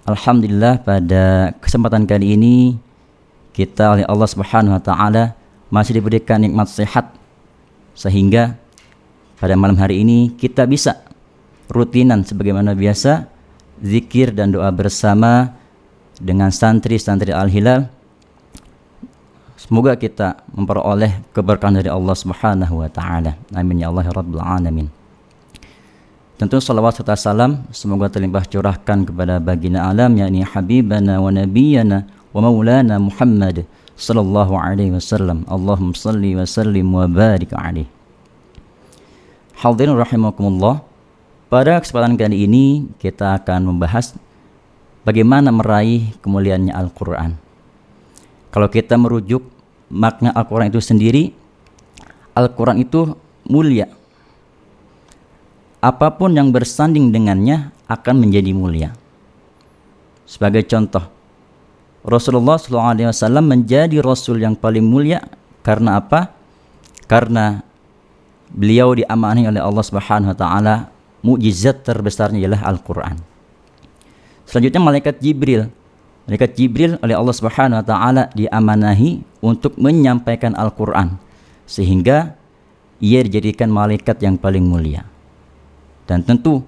Alhamdulillah, pada kesempatan kali ini kita oleh Allah Subhanahu wa taala masih diberikan nikmat sehat, sehingga pada malam hari ini kita bisa rutinan sebagaimana biasa zikir dan doa bersama dengan santri-santri Al-Hilal. Semoga kita memperoleh keberkahan dari Allah Subhanahu wa taala. Amin ya Allah ya rabbal alamin. Tentu salawat serta salam semoga terlimpah curahkan kepada baginda alam, yakni habibana wa nabiyana wa maulana Muhammad sallallahu alaihi wasallam. Allahumma salli wa sallim wa barik alaihi. Hadirin rahimakumullah, pada kesempatan kali ini kita akan membahas bagaimana meraih kemuliaannya Al-Quran. Kalau kita merujuk makna Al-Quran itu sendiri, Al-Quran itu mulia. Apapun yang bersanding dengannya akan menjadi mulia. Sebagai contoh, Rasulullah SAW menjadi Rasul yang paling mulia karena apa? Karena beliau diamanahi oleh Allah Subhanahu Wa Taala, mukjizat terbesarnya ialah Al-Quran. Selanjutnya Malaikat Jibril oleh Allah Subhanahu Wa Taala diamanahi untuk menyampaikan Al-Quran, sehingga ia dijadikan malaikat yang paling mulia. Dan tentu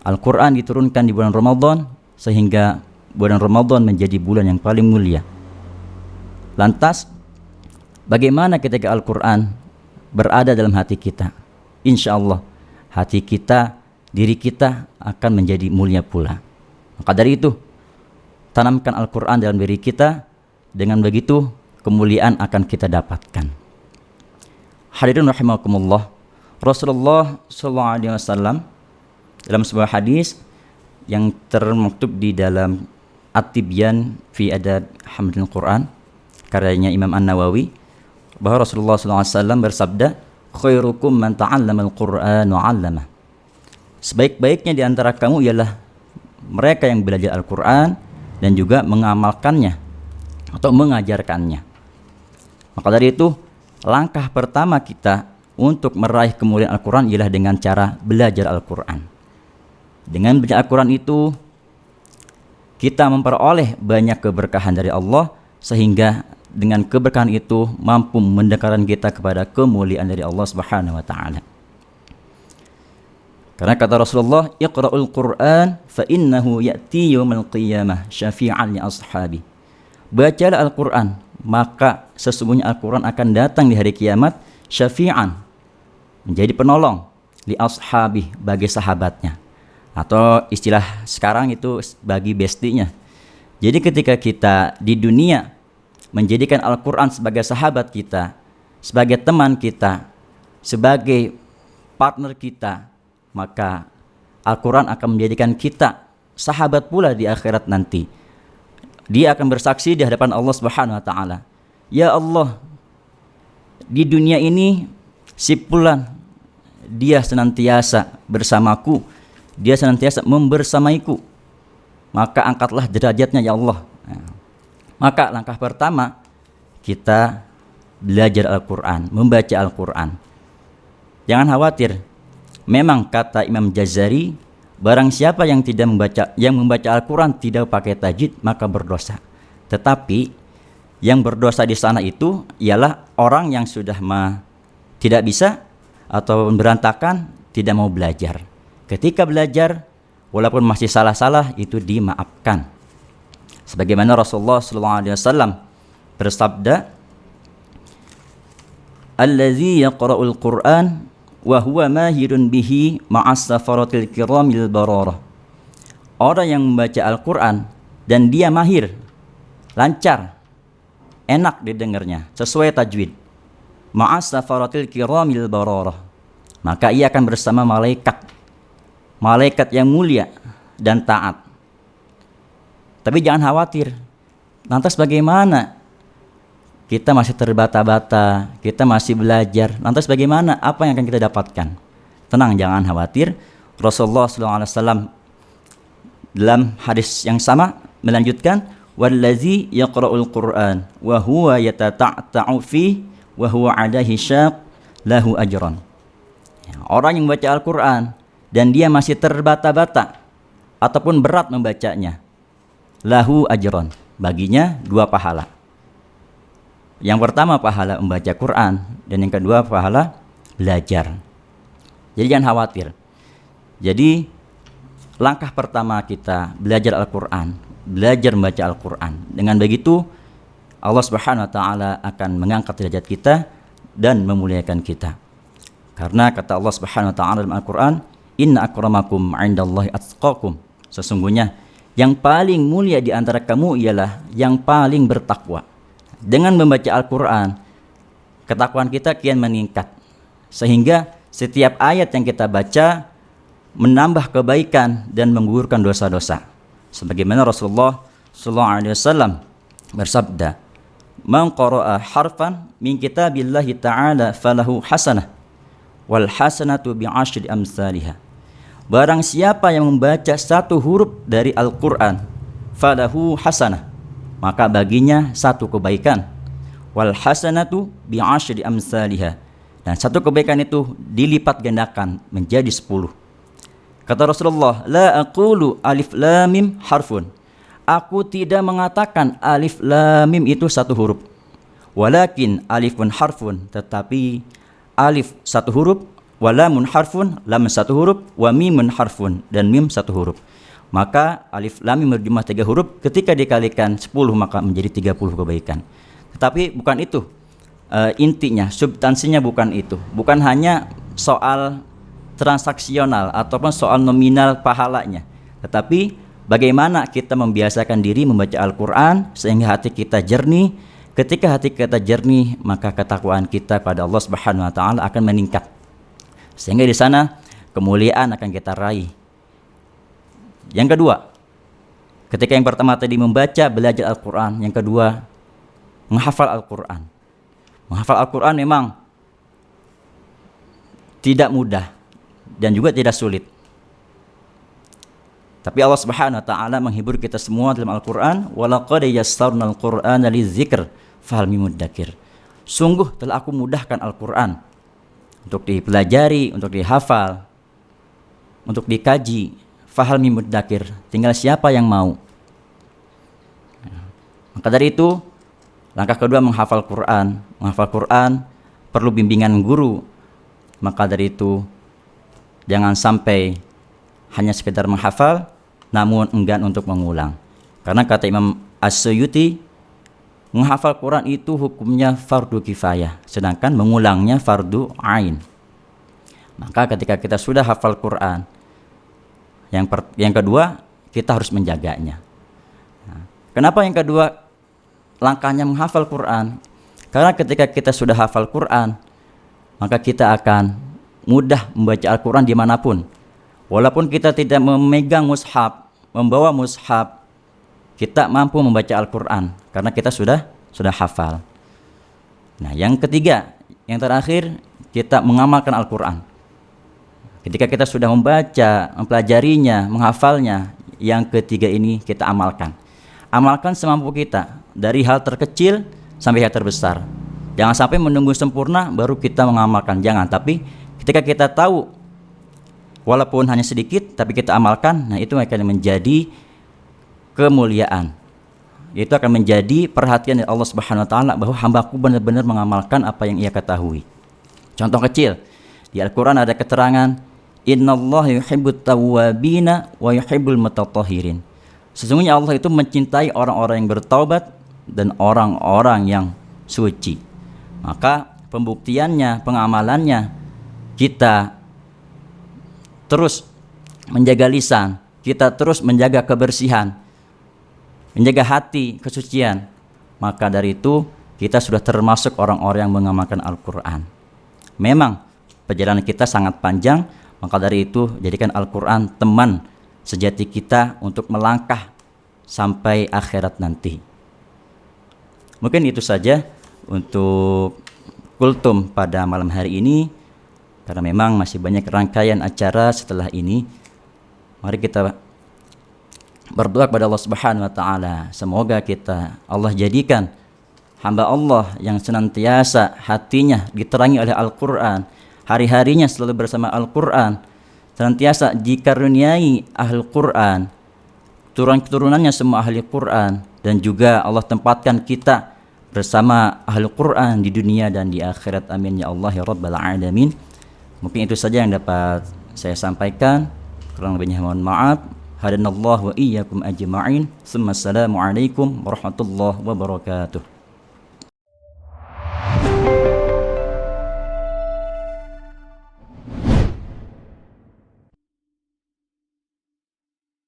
Al-Quran diturunkan di bulan Ramadan, sehingga bulan Ramadan menjadi bulan yang paling mulia. Lantas, bagaimana ketika Al-Quran berada dalam hati kita? Insya Allah, hati kita, diri kita akan menjadi mulia pula. Maka dari itu, tanamkan Al-Quran dalam diri kita. Dengan begitu, kemuliaan akan kita dapatkan. Hadirin rahimakumullah, Rasulullah SAW dalam sebuah hadis yang termaktub di dalam At-Tibyan fi Adab Hamdul Quran karyanya Imam An-Nawawi, bahwa Rasulullah SAW bersabda, khairukum man ta'allama al-Quran wa 'allamah. Sebaik-baiknya di antara kamu ialah mereka yang belajar Al-Quran dan juga mengamalkannya atau mengajarkannya. Maka dari itu, langkah pertama kita untuk meraih kemuliaan Al-Quran ialah dengan cara belajar Al-Quran. Dengan belajar Al-Quran itu, kita memperoleh banyak keberkahan dari Allah, sehingga dengan keberkahan itu mampu mendekatkan kita kepada kemuliaan dari Allah Subhanahu wa taala. Karena kata Rasulullah, "Iqra'ul Qur'an fa innahu ya'ti yaumil qiyamah syafi'an li ashabi." Bacalah Al-Qur'an, maka sesungguhnya Al-Qur'an akan datang di hari kiamat syafi'an, menjadi penolong, li ashabi, bagi sahabatnya. Atau istilah sekarang itu bagi bestinya. Jadi ketika kita di dunia menjadikan Al-Quran sebagai sahabat kita, sebagai teman kita, sebagai partner kita, maka Al-Quran akan menjadikan kita sahabat pula di akhirat nanti. Dia akan bersaksi di hadapan Allah Subhanahu wa taala, "Ya Allah, di dunia ini si fulan dia senantiasa bersamaku, dia senantiasa membersamaiku, maka angkatlah derajatnya ya Allah." Maka langkah pertama kita belajar Al-Quran, membaca Al-Quran. Jangan khawatir, memang kata Imam Jazari, barang siapa yang membaca Al-Quran tidak pakai tajwid maka berdosa. Tetapi yang berdosa di sana itu ialah orang yang sudah tidak bisa atau berantakan, tidak mau belajar. Ketika belajar, walaupun masih salah-salah, itu dimaafkan. Sebagaimana Rasulullah SAW bersabda, "Allazi yaqra'ul Qur'an wa huwa mahirun bihi ma'as safaratil kiramil bararah." Orang yang membaca Al-Quran dan dia mahir, lancar, enak didengarnya, sesuai tajwid, ma'as safaratil kiramil bararah, maka ia akan bersama malaikat yang mulia dan taat. Tapi jangan khawatir, lantas bagaimana? Kita masih terbata-bata, kita masih belajar, lantas bagaimana? Apa yang akan kita dapatkan? Tenang, jangan khawatir. Rasulullah SAW dalam hadis yang sama melanjutkan, "Wallazi yaqra'ul Qur'an wa huwa yatata'ta'u fi wa huwa 'alaihi syaq lahu ajran." Orang yang membaca Al-Quran dan dia masih terbata-bata ataupun berat membacanya, lahu ajron, baginya 2 pahala. Yang pertama pahala membaca Quran, dan yang kedua pahala belajar. Jadi jangan khawatir. Jadi langkah pertama kita belajar Al-Quran, belajar membaca Al-Quran. Dengan begitu Allah Subhanahu wa taala akan mengangkat derajat kita dan memuliakan kita. Karena kata Allah Subhanahu wa taala dalam Al-Quran, inna akramakum 'indallahi atqakum. Sesungguhnya yang paling mulia di antara kamu ialah yang paling bertakwa. Dengan membaca Al-Quran, ketakwaan kita kian meningkat. Sehingga setiap ayat yang kita baca menambah kebaikan dan menggugurkan dosa-dosa. Sebagaimana Rasulullah SAW bersabda, "Man qara'a harfan min kitabillahi ta'ala falahu hasanah wal hasanatu bi'asyri amsalihha." Barang siapa yang membaca 1 huruf dari Al-Quran, falahu hasanah, maka baginya 1 kebaikan. Wal hasanatu bi'asyri amsalihha, dan 1 kebaikan itu dilipat gandakan menjadi 10. Kata Rasulullah, la aqulu alif lam mim harfun. Aku tidak mengatakan alif lam mim itu 1 huruf. Walakin alifun harfun, tetapi alif 1 huruf, walamun harfun, lam 1 huruf, wa mimun harfun, dan mim 1 huruf. Maka alif lam mim berjumlah 3 huruf, ketika dikalikan 10 maka menjadi 30 kebaikan. Tetapi bukan itu intinya, substansinya bukan itu. Bukan hanya soal transaksional ataupun soal nominal pahalanya, tetapi bagaimana kita membiasakan diri membaca Al-Quran sehingga hati kita jernih. Ketika hati kita jernih, maka ketakwaan kita pada Allah Subhanahu wa taala akan meningkat. Sehingga di sana kemuliaan akan kita raih. Yang kedua, ketika yang pertama tadi membaca, belajar Al-Quran. Yang kedua, menghafal Al-Quran. Menghafal Al-Quran memang tidak mudah dan juga tidak sulit. Tapi Allah Subhanahu wa taala menghibur kita semua dalam Al-Quran, walaqad yassarnal Qur'ana lidzikr fahal mim muddakir. Sungguh telah aku mudahkan Al-Quran untuk dipelajari, untuk dihafal, untuk dikaji. Fahal mim muddakir, tinggal siapa yang mau. Maka dari itu, langkah kedua menghafal Quran. Menghafal Quran perlu bimbingan guru. Maka dari itu, jangan sampai hanya sekedar menghafal namun enggan untuk mengulang. Karena kata Imam As-Suyuti, menghafal Quran itu hukumnya fardu kifayah, sedangkan mengulangnya fardu ain. Maka ketika kita sudah hafal Quran, yang kedua kita harus menjaganya. Nah, kenapa yang kedua langkahnya menghafal Quran? Karena ketika kita sudah hafal Quran, maka kita akan mudah membaca Al-Quran dimanapun. Walaupun kita tidak memegang mushaf, membawa mushaf, kita mampu membaca Al-Quran karena kita sudah hafal. Nah, yang ketiga, yang terakhir, kita mengamalkan Al-Quran. Ketika kita sudah membaca, mempelajarinya, menghafalnya, yang ketiga ini kita amalkan. Amalkan semampu kita, dari hal terkecil sampai hal terbesar. Jangan sampai menunggu sempurna baru kita mengamalkan, jangan. Tapi ketika kita tahu, walaupun hanya sedikit, tapi kita amalkan, nah itu akan menjadi kemuliaan. Itu akan menjadi perhatian dari Allah Subhanahu wa taala bahwa hambaku benar-benar mengamalkan apa yang ia ketahui. Contoh kecil, di Al-Quran ada keterangan, innallaha yuhibbut tawwabina wa yuhibbul mutatahhirin. Sesungguhnya Allah itu mencintai orang-orang yang bertaubat dan orang-orang yang suci. Maka pembuktiannya, pengamalannya, kita terus menjaga lisan, kita terus menjaga kebersihan, menjaga hati, kesucian. Maka dari itu kita sudah termasuk orang-orang yang mengamalkan Al-Quran. Memang perjalanan kita sangat panjang, maka dari itu jadikan Al-Quran teman sejati kita untuk melangkah sampai akhirat nanti. Mungkin itu saja untuk kultum pada malam hari ini, karena memang masih banyak rangkaian acara setelah ini. Mari kita berdoa kepada Allah Subhanahu wa taala, semoga Allah jadikan hamba Allah yang senantiasa hatinya diterangi oleh Al-Quran, hari-harinya selalu bersama Al-Quran, senantiasa dikaruniai Ahlul Quran, keturunan-keturunannya semua ahli Quran, dan juga Allah tempatkan kita bersama ahli Quran di dunia dan di akhirat. Amin ya Allah ya rabbal alamin. Mungkin itu saja yang dapat saya sampaikan, kurang lebihnya mohon maaf. Hadanallahu wa iyyakum ajma'in. Assalamualaikum warahmatullahi wabarakatuh.